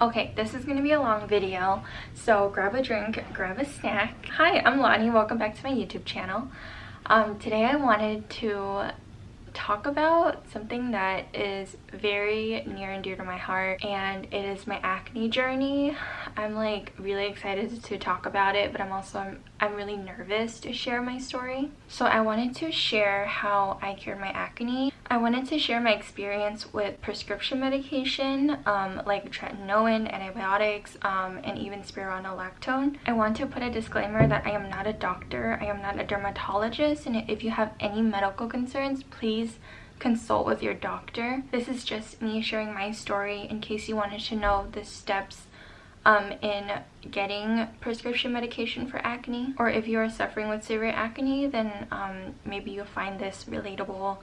Okay, this is gonna be a long video, so grab a drink, grab a snack. Hi, I'm Lonnie. Welcome back to my YouTube channel. Today I wanted to talk about something that is very near and dear to my heart, and it is my acne journey. I'm like really excited to talk about it, but I'm really nervous to share my story. So I wanted to share how I cured my acne. I wanted to share my experience with prescription medication, like tretinoin, antibiotics, and even spironolactone. I want to put a disclaimer that I am not a doctor, I am not a dermatologist, and if you have any medical concerns, please consult with your doctor. This is just me sharing my story in case you wanted to know the steps in getting prescription medication for acne, or if you are suffering with severe acne, then maybe you'll find this relatable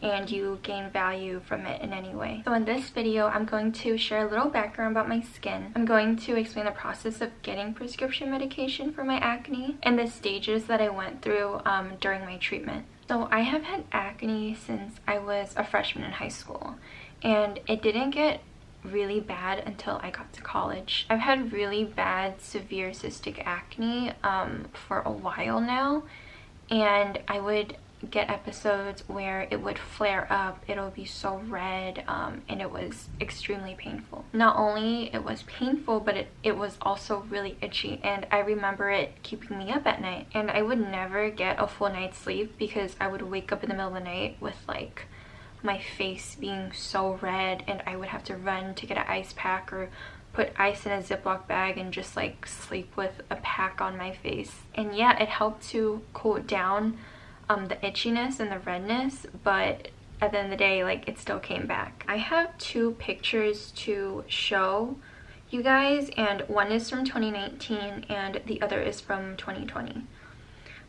and you gain value from it in any way. So in this video, I'm going to share a little background about my skin. I'm going to explain the process of getting prescription medication for my acne and the stages that I went through during my treatment. So I have had acne since I was a freshman in high school, and it didn't get really bad until I got to college. I've had really bad, severe cystic acne for a while now, and I would get episodes where it would flare up, it'll be so red, and it was extremely painful. Not only it was painful, but it was also really itchy, and I remember it keeping me up at night, and I would never get a full night's sleep because I would wake up in the middle of the night with like my face being so red, and I would have to run to get an ice pack or put ice in a Ziploc bag and just like sleep with a pack on my face. And yeah, it helped to cool down the itchiness and the redness, but at the end of the day, like, it still came back. I have two pictures to show you guys, and one is from 2019 and the other is from 2020.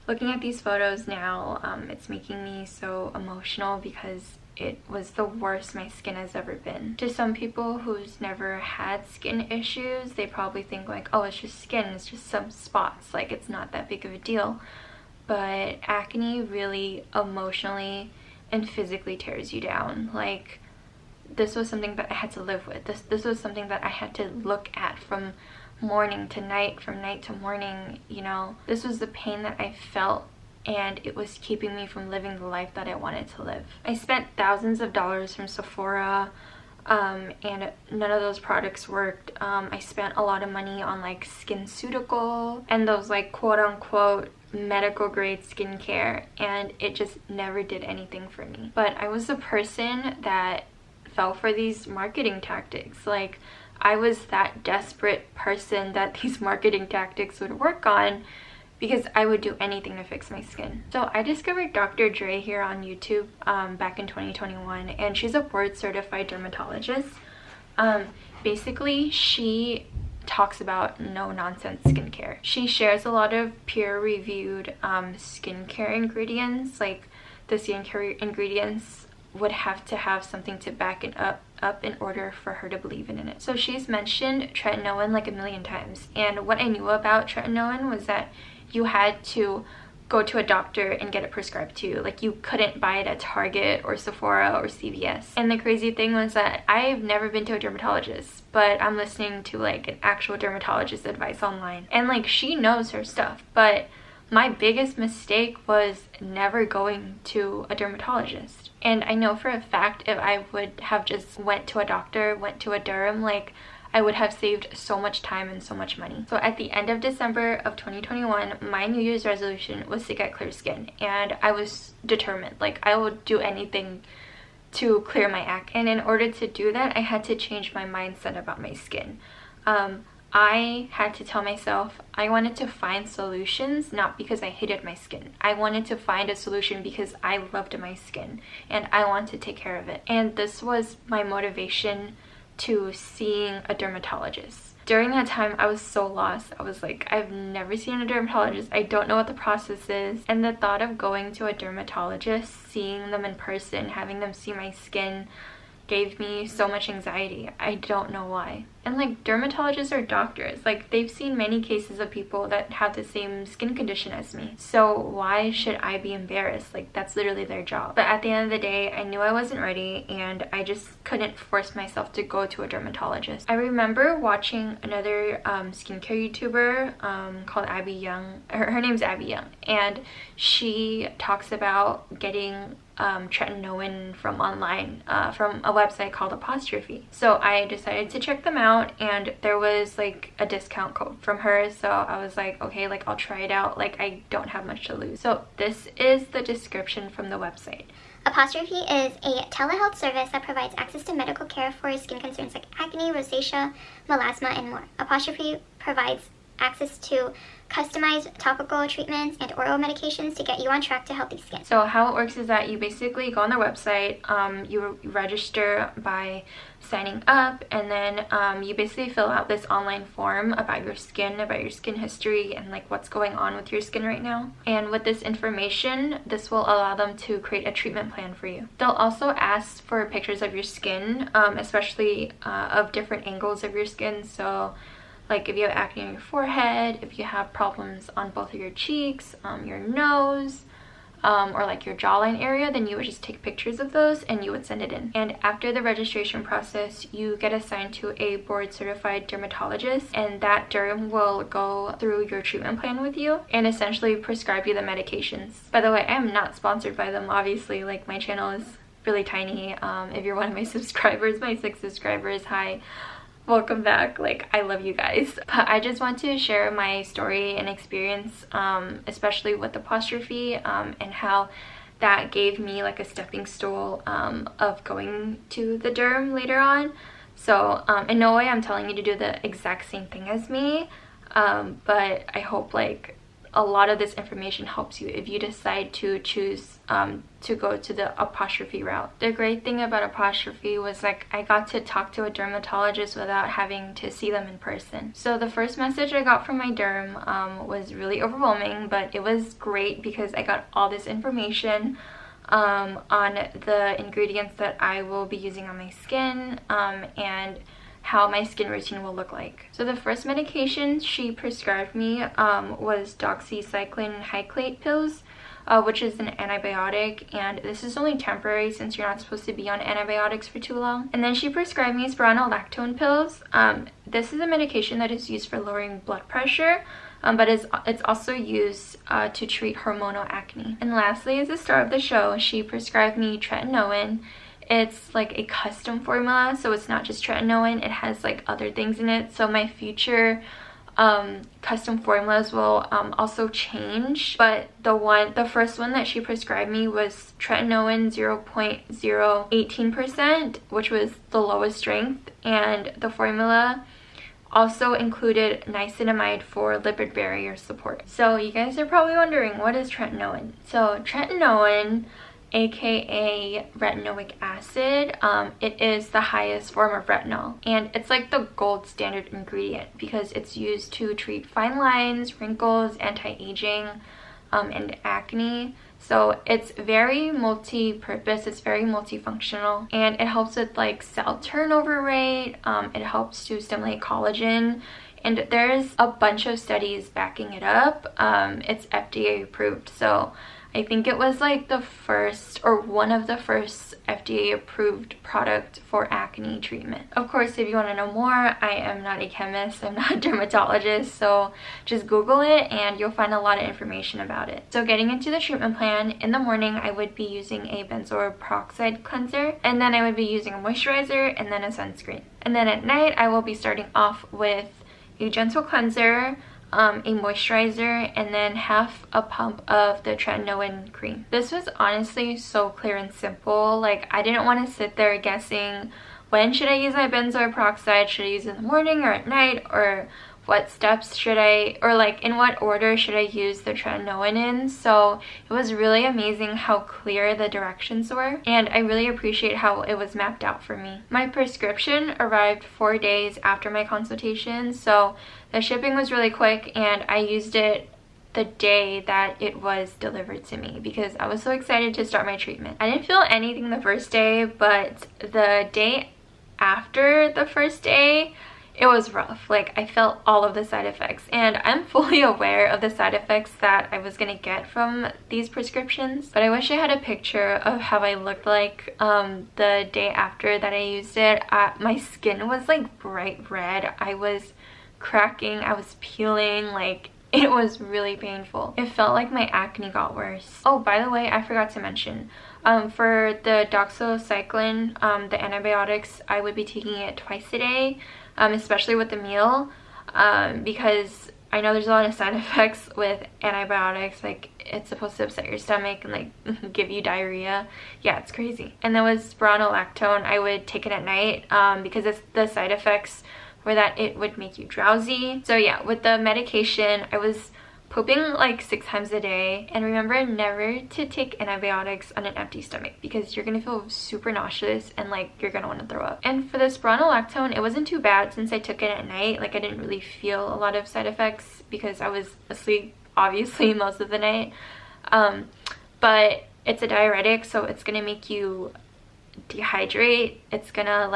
Looking at these photos now, it's making me so emotional because it was the worst my skin has ever been. To some people who's never had skin issues, they probably think like, oh, it's just skin, it's just some spots, like it's not that big of a deal. But acne really emotionally and physically tears you down. Like, this was something that I had to live with. This was something that I had to look at from morning to night, from night to morning, you know. This was the pain that I felt, and it was keeping me from living the life that I wanted to live. I spent thousands of dollars from Sephora, and none of those products worked. I spent a lot of money on like SkinCeutical and those like quote-unquote medical grade skincare, and it just never did anything for me. But I was the person that fell for these marketing tactics. Like, I was that desperate person that these marketing tactics would work on because I would do anything to fix my skin. So I discovered Dr. Dre here on YouTube back in 2021, and she's a board certified dermatologist. Basically, she talks about no-nonsense skincare. She shares a lot of peer-reviewed skincare ingredients. Like, the skincare ingredients would have to have something to back it up in order for her to believe in it. So she's mentioned tretinoin like a million times, and what I knew about tretinoin was that you had to go to a doctor and get it prescribed to you. Like, you couldn't buy it at Target or Sephora or CVS. And the crazy thing was that I've never been to a dermatologist, but I'm listening to like an actual dermatologist advice online, and like, she knows her stuff. But my biggest mistake was never going to a dermatologist. And I know for a fact if I would have just went to a doctor, went to a derm, like, I would have saved so much time and so much money. So at the end of December of 2021, my New Year's resolution was to get clear skin, and I was determined. Like, I would do anything to clear my acne, and in order to do that, I had to change my mindset about my skin. I had to tell myself I wanted to find solutions, not because I hated my skin. I wanted to find a solution because I loved my skin and I wanted to take care of it. And this was my motivation to seeing a dermatologist. During that time, I was so lost. I was like, I've never seen a dermatologist. I don't know what the process is. And the thought of going to a dermatologist, seeing them in person, having them see my skin, gave me so much anxiety. I don't know why. And like dermatologists are doctors, like they've seen many cases of people that have the same skin condition as me. So why should I be embarrassed? Like that's literally their job. But at the end of the day, I knew I wasn't ready and I just couldn't force myself to go to a dermatologist. I remember watching another skincare YouTuber called Abby Young. Her name's Abby Young, and she talks about getting tretinoin from online from a website called Apostrophe. So I decided to check them out, and there was like a discount code from her, so I was like, okay, like I'll try it out, like I don't have much to lose. So this is the description from the website. Apostrophe is a telehealth service that provides access to medical care for skin concerns like acne, rosacea, melasma, and more. Apostrophe provides access to customized topical treatments and oral medications to get you on track to healthy skin. So how it works is that you basically go on their website, you register by signing up, and then you basically fill out this online form about your skin history, and like what's going on with your skin right now. And with this information, this will allow them to create a treatment plan for you. They'll also ask for pictures of your skin, especially of different angles of your skin. So like if you have acne on your forehead, if you have problems on both of your cheeks, your nose, or like your jawline area, then you would just take pictures of those and you would send it in. And after the registration process, you get assigned to a board certified dermatologist, and that derm will go through your treatment plan with you and essentially prescribe you the medications. By the way, I am not sponsored by them, obviously. Like my channel is really tiny. If you're one of my subscribers, my 6 subscribers, hi. Welcome back. Like I love you guys. But I just want to share my story and experience, especially with Apostrophe, and how that gave me like a stepping stool of going to the derm later on. So in no way I'm telling you to do the exact same thing as me, but I hope like a lot of this information helps you if you decide to choose to go to the Apostrophe route. The great thing about Apostrophe was like I got to talk to a dermatologist without having to see them in person. So the first message I got from my derm was really overwhelming, but it was great because I got all this information on the ingredients that I will be using on my skin, and how my skin routine will look like. So the first medication she prescribed me was doxycycline hyclate pills, which is an antibiotic, and this is only temporary since you're not supposed to be on antibiotics for too long. And then she prescribed me spironolactone pills. This is a medication that is used for lowering blood pressure, but it's also used to treat hormonal acne. And lastly, as the star of the show, she prescribed me tretinoin. It's like a custom formula, so it's not just tretinoin, it has like other things in it. So my future custom formulas will also change, but the first one that she prescribed me was tretinoin 0.018%, which was the lowest strength, and the formula also included niacinamide for lipid barrier support. So you guys are probably wondering, what is tretinoin? So tretinoin, aka retinoic acid, it is the highest form of retinol, and it's like the gold standard ingredient because it's used to treat fine lines, wrinkles, anti-aging, and acne. So it's very multi-purpose, it's very multifunctional, and it helps with like cell turnover rate, it helps to stimulate collagen, and there's a bunch of studies backing it up. It's FDA approved, so I think it was like the first or one of the first FDA approved product for acne treatment. Of course, if you want to know more, I am not a chemist, I'm not a dermatologist, so just Google it and you'll find a lot of information about it. So getting into the treatment plan, in the morning I would be using a benzoyl peroxide cleanser, and then I would be using a moisturizer and then a sunscreen. And then at night I will be starting off with a gentle cleanser, a moisturizer, and then half a pump of the tretinoin cream. This was honestly so clear and simple. Like I didn't want to sit there guessing when should I use my benzoyl peroxide, should I use it in the morning or at night, or what steps should I, or like in what order should I use the tretinoin in. So it was really amazing how clear the directions were, and I really appreciate how it was mapped out for me. My prescription arrived 4 days after my consultation, so the shipping was really quick, and I used it the day that it was delivered to me because I was so excited to start my treatment. I didn't feel anything the first day, but the day after the first day, it was rough. Like, I felt all of the side effects, and I'm fully aware of the side effects that I was gonna get from these prescriptions, but I wish I had a picture of how I looked like the day after that I used it. My skin was like bright red. I was cracking, I was peeling, like it was really painful. It felt like my acne got worse. Oh, by the way, I forgot to mention, for the doxycycline, the antibiotics, I would be taking it twice a day, especially with the meal, because I know there's a lot of side effects with antibiotics. Like, it's supposed to upset your stomach and like give you diarrhea. Yeah, it's crazy. And then with spironolactone, I would take it at night, because the side effects were that it would make you drowsy. So yeah, with the medication, I was pooping like 6 times a day. And remember never to take antibiotics on an empty stomach, because you're gonna feel super nauseous and like you're gonna want to throw up. And for the spironolactone, it wasn't too bad since I took it at night. Like, I didn't really feel a lot of side effects because I was asleep obviously most of the night. But it's a diuretic, so it's gonna make you dehydrate. It's gonna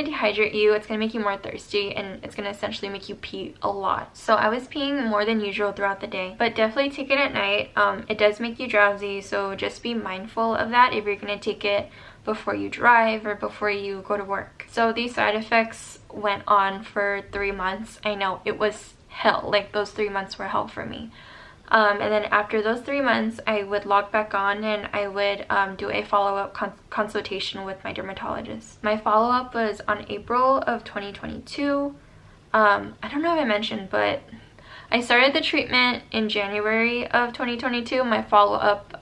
dehydrate you, it's gonna make you more thirsty, and it's gonna essentially make you pee a lot. So I was peeing more than usual throughout the day, but definitely take it at night. It does make you drowsy, so just be mindful of that if you're gonna take it before you drive or before you go to work. So these side effects went on for 3 months. I know, it was hell. Like, those 3 months were hell for me. And then after those 3 months, I would log back on and I would do a follow-up consultation with my dermatologist. My follow-up was on April of 2022. I don't know if I mentioned, but I started the treatment in January of 2022. My follow-up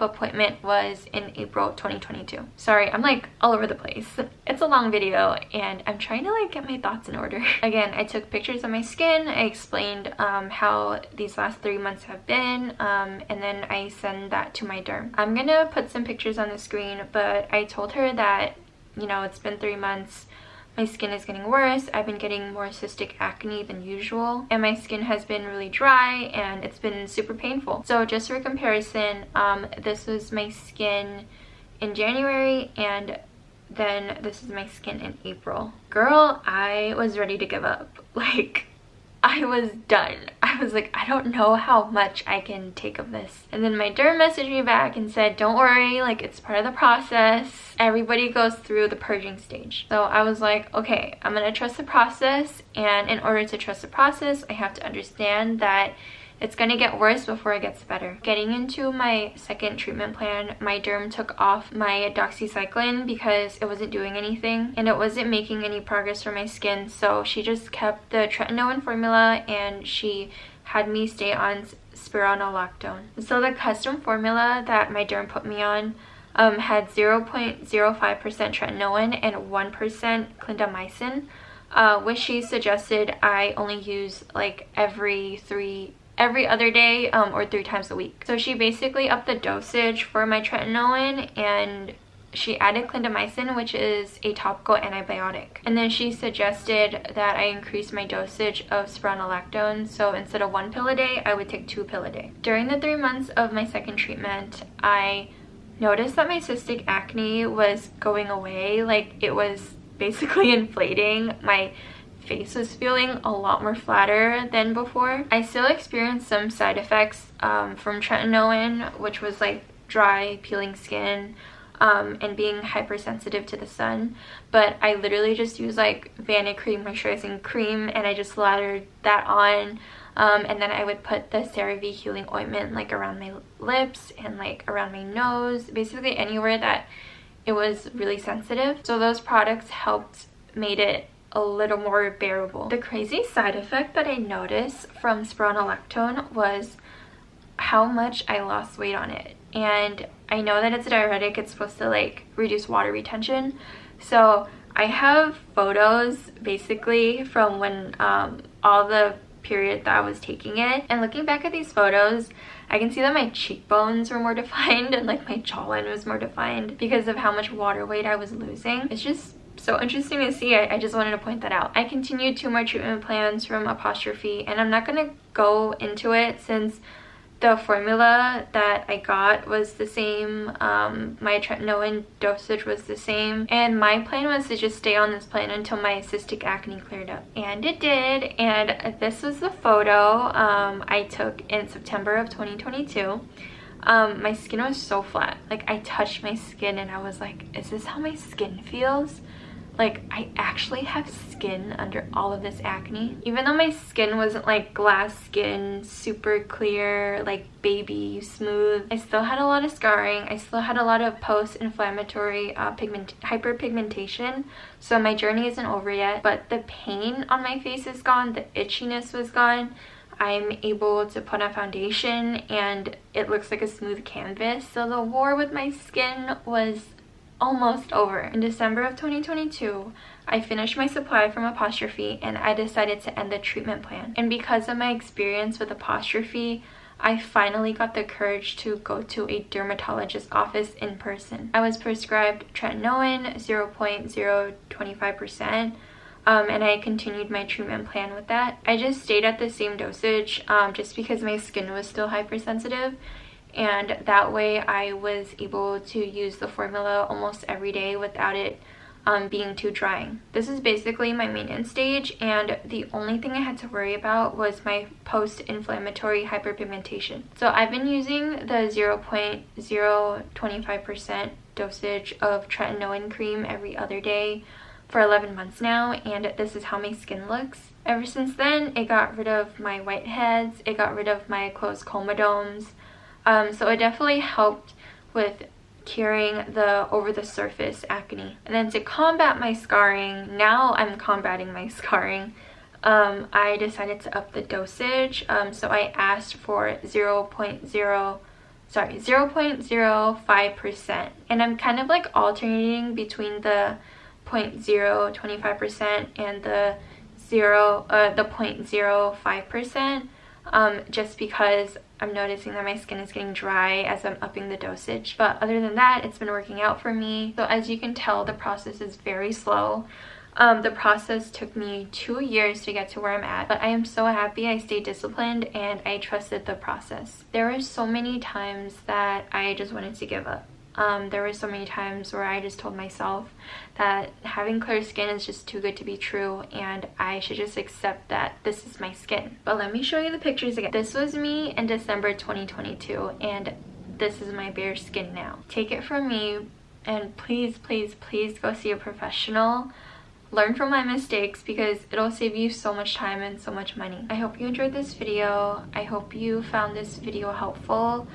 appointment was in April 2022. Sorry, I'm like all over the place. It's a long video and I'm trying to like get my thoughts in order. Again, I took pictures of my skin. I explained how these last 3 months have been, and then I send that to my derm. I'm gonna put some pictures on the screen, but I told her that, you know, it's been 3 months. My skin is getting worse. I've been getting more cystic acne than usual, and my skin has been really dry and it's been super painful. So just for comparison, this was my skin in January, and then this is my skin in April. Girl, I was ready to give up. Like, I was done. I was like, I don't know how much I can take of this. And then my derm messaged me back and said, don't worry, like, it's part of the process. Everybody goes through the purging stage. So I was like, okay, I'm gonna trust the process, and in order to trust the process, I have to understand that it's gonna get worse before it gets better. Getting into my second treatment plan, my derm took off my doxycycline because it wasn't doing anything and it wasn't making any progress for my skin. So she just kept the tretinoin formula and she had me stay on spironolactone. So the custom formula that my derm put me on had 0.05% tretinoin and 1% clindamycin, which she suggested I only use like every other day or 3 times a week. So she basically upped the dosage for my tretinoin and she added clindamycin, which is a topical antibiotic. And then she suggested that I increase my dosage of spironolactone. So instead of 1 pill a day, I would take 2 pill a day. During the 3 months of my second treatment, I noticed that my cystic acne was going away. Like, it was basically inflating. My face was feeling a lot more flatter than before. I still experienced some side effects from tretinoin, which was like dry, peeling skin, and being hypersensitive to the sun. But I literally just used like Vanicream moisturizing cream and I just lathered that on. And then I would put the CeraVe healing ointment like around my lips and like around my nose, basically anywhere that it was really sensitive. So those products made it a little more bearable. The crazy side effect that I noticed from spironolactone was how much I lost weight on it. And I know that it's a diuretic, it's supposed to like reduce water retention. So I have photos basically from when all the period that I was taking it, and looking back at these photos, I can see that my cheekbones were more defined and like my jawline was more defined because of how much water weight I was losing. It's just so interesting to see. I just wanted to point that out. I continued 2 more treatment plans from Apostrophe, and I'm not going to go into it since The formula that I got was the same, my tretinoin dosage was the same, and my plan was to just stay on this plan until my cystic acne cleared up. And it did, and this was the photo I took in September of 2022. My skin was so flat. Like, I touched my skin and I was like, is this how my skin feels? Like, I actually have skin under all of this acne. Even though my skin wasn't like glass skin, super clear, like baby smooth, I still had a lot of scarring. I still had a lot of post-inflammatory hyperpigmentation. So my journey isn't over yet, but the pain on my face is gone. The itchiness was gone. I'm able to put on foundation and it looks like a smooth canvas. So the war with my skin was almost over. In December of 2022, I finished my supply from Apostrophe and I decided to end the treatment plan. And because of my experience with Apostrophe, I finally got the courage to go to a dermatologist's office in person. I was prescribed tretinoin 0.025%. And I continued my treatment plan with that. I just stayed at the same dosage just because my skin was still hypersensitive, and that way I was able to use the formula almost every day without it being too drying. This is basically my maintenance stage, and the only thing I had to worry about was my post-inflammatory hyperpigmentation. So I've been using the 0.025% dosage of tretinoin cream every other day for 11 months now, and this is how my skin looks. Ever since then, it got rid of my whiteheads, it got rid of my closed comedones, so it definitely helped with curing the over the surface acne. And then to combat my scarring, now I'm combating my scarring, I decided to up the dosage. So I asked for 0.05%, and I'm kind of like alternating between the 0.025% and the 0.05%, just because I'm noticing that my skin is getting dry as I'm upping the dosage. But other than that, it's been working out for me. So as you can tell, the process is very slow. The process took me 2 years to get to where I'm at, but I am so happy I stayed disciplined and I trusted the process. There were so many times that I just wanted to give up. There were so many times where I just told myself that having clear skin is just too good to be true and I should just accept that this is my skin. But let me show you the pictures again. This was me in December 2022 and this is my bare skin now. Take it from me and please, please, please go see a professional. Learn from my mistakes because it'll save you so much time and so much money. I hope you enjoyed this video. I hope you found this video helpful.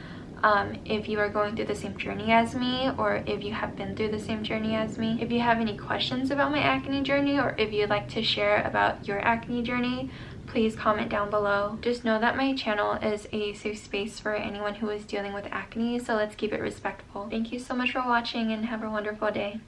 If you are going through the same journey as me, or if you have been through the same journey as me. If you have any questions about my acne journey, or if you'd like to share about your acne journey, please comment down below. Just know that my channel is a safe space for anyone who is dealing with acne, so let's keep it respectful. Thank you so much for watching and have a wonderful day.